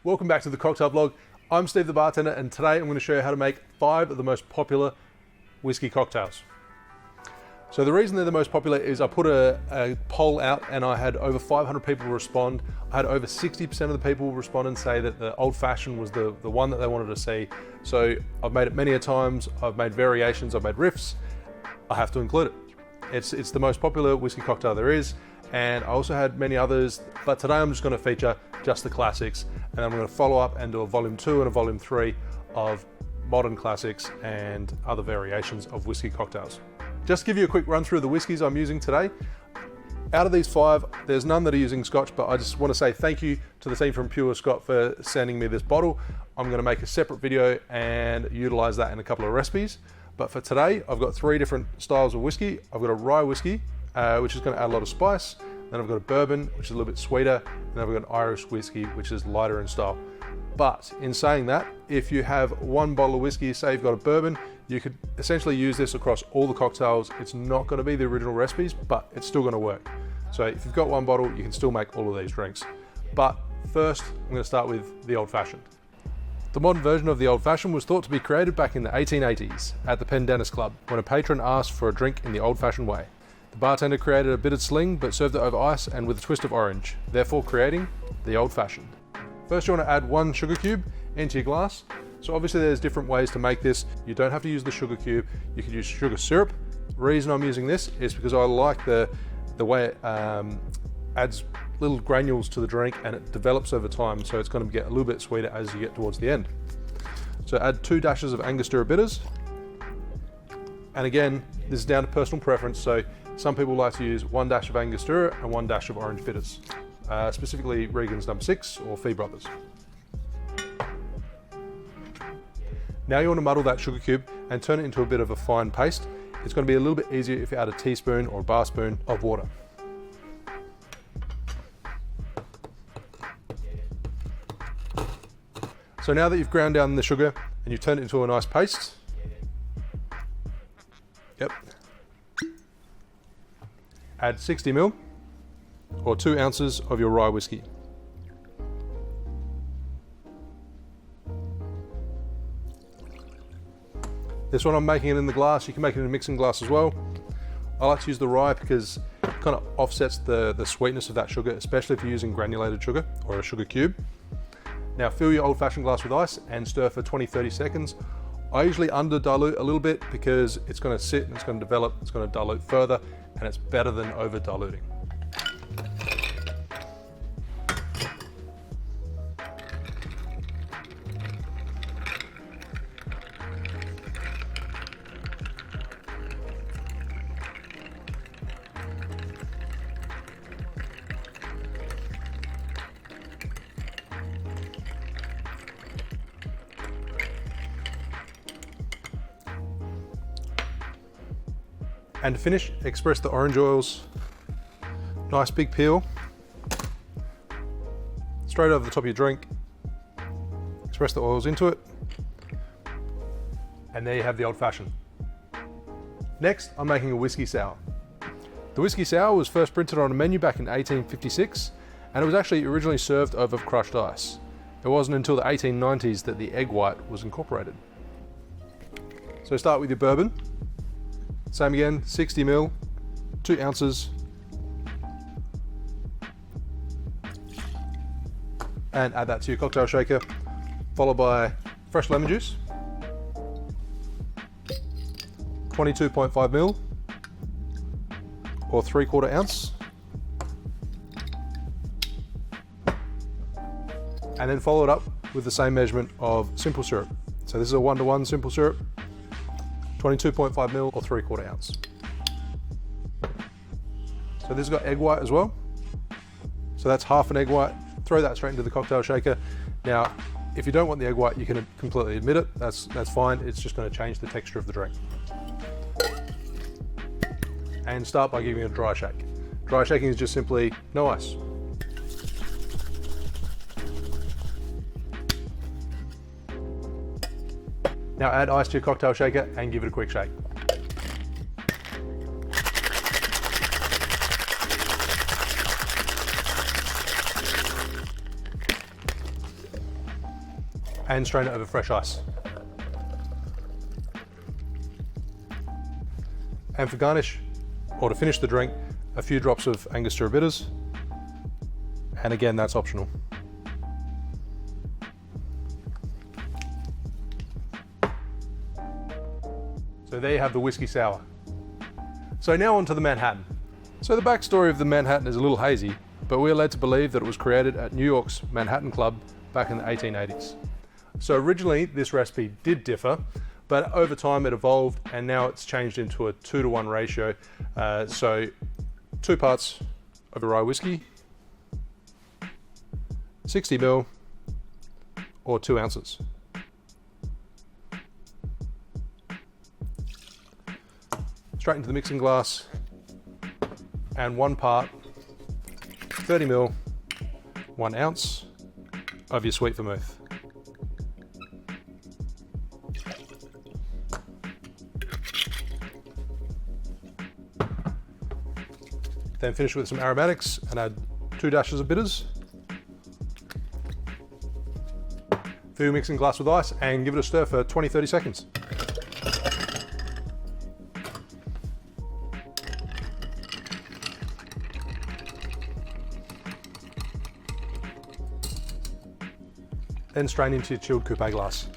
Welcome back to the Cocktail Vlog. I'm Steve the bartender, and today I'm going to show you how to make 5 of the most popular whiskey cocktails. So the reason they're the most popular is I put a poll out and I had over 500 people respond. I had over 60% of the people respond and say that the old fashioned was the one that they wanted to see. So I've made it many a times, I've made variations, I've made riffs. I have to include it. It's the most popular whiskey cocktail there is, and I also had many others, but today I'm just going to feature just the classics, and I'm going to follow up and do a volume 2 and a volume 3 of modern classics and other variations of whiskey cocktails. Just to give you a quick run through the whiskies I'm using today. Out of these 5, there's none that are using Scotch, but I just want to say thank you to the team from Pure Scott for sending me this bottle. I'm going to make a separate video and utilize that in a couple of recipes. But for today, I've got 3 different styles of whiskey. I've got a rye whiskey, which is going to add a lot of spice. Then I've got a bourbon, which is a little bit sweeter. And then I've got an Irish whiskey, which is lighter in style. But in saying that, if you have 1 bottle of whiskey, say you've got a bourbon, you could essentially use this across all the cocktails. It's not going to be the original recipes, but it's still going to work. So if you've got 1 bottle, you can still make all of these drinks. But first, I'm going to start with the old fashioned. The modern version of the old fashioned was thought to be created back in the 1880s at the Pendennis Club, when a patron asked for a drink in the old fashioned way. The bartender created a bittered sling, but served it over ice and with a twist of orange, therefore creating the old fashioned. First, you want to add 1 sugar cube into your glass. So obviously there's different ways to make this. You don't have to use the sugar cube. You could use sugar syrup. The reason I'm using this is because I like the way it adds little granules to the drink and it develops over time. So it's going to get a little bit sweeter as you get towards the end. So add 2 dashes of Angostura bitters. And again, this is down to personal preference. So some people like to use 1 dash of Angostura and 1 dash of orange bitters. Specifically Regan's No. 6 or Fee Brothers. Now you want to muddle that sugar cube and turn it into a bit of a fine paste. It's going to be a little bit easier if you add a teaspoon or a bar spoon of water. So now that you've ground down the sugar and you've turned it into a nice paste, add 60 ml or 2 ounces of your rye whiskey. This one I'm making it in the glass. You can make it in a mixing glass as well. I like to use the rye because it kind of offsets the sweetness of that sugar, especially if you're using granulated sugar or a sugar cube. Now fill your old fashioned glass with ice and stir for 20-30 seconds. I usually under dilute a little bit because it's going to sit and it's going to develop, it's going to dilute further, and it's better than over diluting. And to finish, express the orange oils. Nice big peel. Straight over the top of your drink. Express the oils into it. And there you have the old fashioned. Next, I'm making a whiskey sour. The whiskey sour was first printed on a menu back in 1856, and it was actually originally served over crushed ice. It wasn't until the 1890s that the egg white was incorporated. So start with your bourbon. Same again, 60 ml, 2 ounces. And add that to your cocktail shaker, followed by fresh lemon juice. 22.5 ml, or 3/4 ounce. And then follow it up with the same measurement of simple syrup. So this is a 1-to-1 simple syrup. 22.5 ml or 3/4 ounce. So this has got egg white as well. So that's half an egg white. Throw that straight into the cocktail shaker. Now, if you don't want the egg white, you can completely omit it. That's fine. It's just going to change the texture of the drink. And start by giving it a dry shake. Dry shaking is just simply no ice. Now add ice to your cocktail shaker and give it a quick shake. and strain it over fresh ice. And for garnish, or to finish the drink, a few drops of Angostura bitters, and again, that's optional. So there you have the whiskey sour. So now on to the Manhattan. So the backstory of the Manhattan is a little hazy, but we're led to believe that it was created at New York's Manhattan Club back in the 1880s. So originally this recipe did differ, but over time it evolved and now it's changed into a 2-to-1 ratio. So 2 parts of a rye whiskey, 60 ml, or 2 ounces. Straight into the mixing glass, and 1 part, 30 ml, 1 ounce of your sweet vermouth. Then finish with some aromatics and add 2 dashes of bitters. Fill your mixing glass with ice and give it a stir for 20-30 seconds. Then strain into your chilled coupe glass.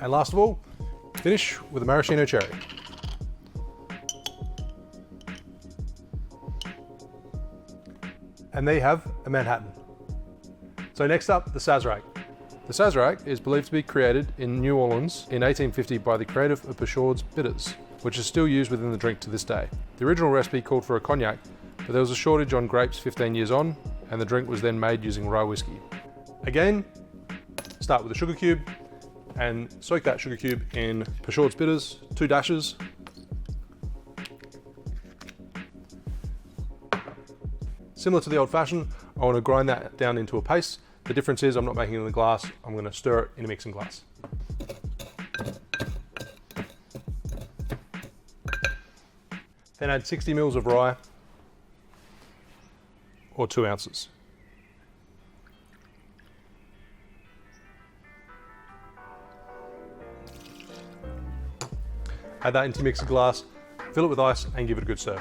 And last of all, finish with a maraschino cherry. And there you have a Manhattan. So next up, the SAZERAC. The SAZERAC is believed to be created in New Orleans in 1850 by the creator of PEYCHAUDS bitters, which is still used within the drink to this day. The original recipe called for a cognac, but there was a shortage on grapes 15 years on, and the drink was then made using rye whiskey. Again, start with a sugar cube, and soak that sugar cube in PEYCHAUDS bitters, 2 dashes. Similar to the old fashioned, I want to grind that down into a paste. The difference is I'm not making it in a glass, I'm going to stir it in a mixing glass. Then add 60 ml of rye, or 2 ounces. Add that into your mixing glass, fill it with ice and give it a good stir.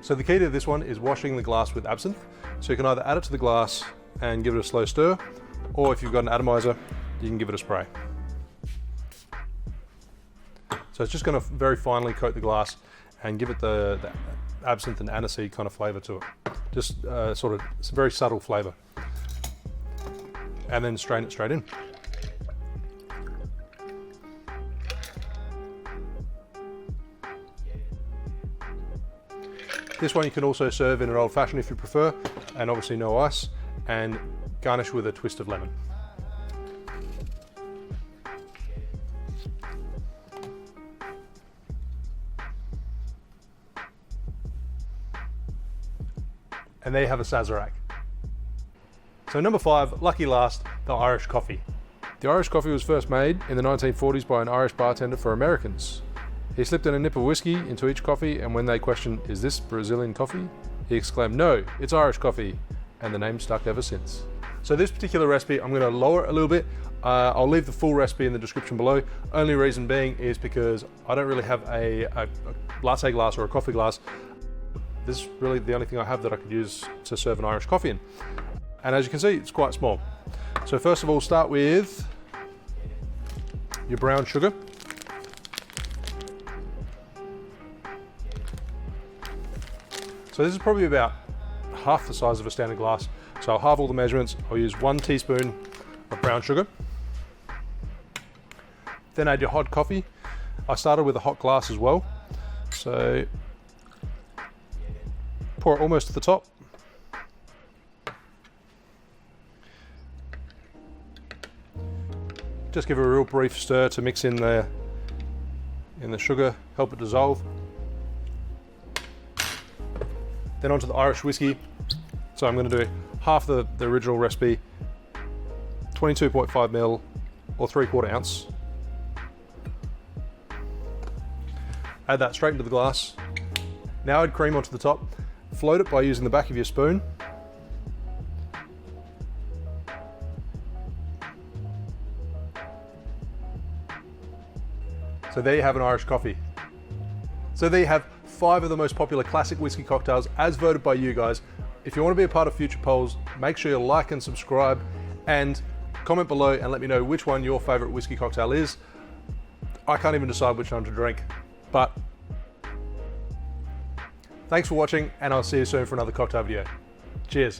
So the key to this one is washing the glass with absinthe. So you can either add it to the glass and give it a slow stir, or if you've got an atomizer, you can give it a spray. So it's just going to very finely coat the glass and give it the absinthe and aniseed kind of flavour to it. Just sort of, it's a very subtle flavour. And then strain it straight in. This one you can also serve in an old fashioned if you prefer, and obviously no ice, and garnish with a twist of lemon. And there you have a SAZERAC. So number 5, lucky last, the Irish coffee. The Irish coffee was first made in the 1940s by an Irish bartender for Americans. He slipped in a nip of whiskey into each coffee, and when they questioned, "Is this Brazilian coffee?" he exclaimed, "No, it's Irish coffee," and the name stuck ever since. So this particular recipe, I'm going to lower it a little bit. I'll leave the full recipe in the description below. Only reason being is because I don't really have a latte glass or a coffee glass. This is really the only thing I have that I could use to serve an Irish coffee in. And as you can see, it's quite small. So first of all, start with your brown sugar. So this is probably about half the size of a standard glass. So I'll halve all the measurements. I'll use 1 teaspoon of brown sugar. Then add your hot coffee. I started with a hot glass as well. So pour it almost to the top. Just give it a real brief stir to mix in the sugar, help it dissolve. Then onto the Irish whiskey. So I'm going to do half the original recipe, 22.5 ml or 3/4 ounce. Add that straight into the glass. Now add cream onto the top. Float it by using the back of your spoon. So there you have an Irish coffee. So there you have 5 of the most popular classic whiskey cocktails as voted by you guys. If you want to be a part of future polls, make sure you like and subscribe and comment below and let me know which one your favorite whiskey cocktail is. I can't even decide which one to drink, but thanks for watching and I'll see you soon for another cocktail video. Cheers.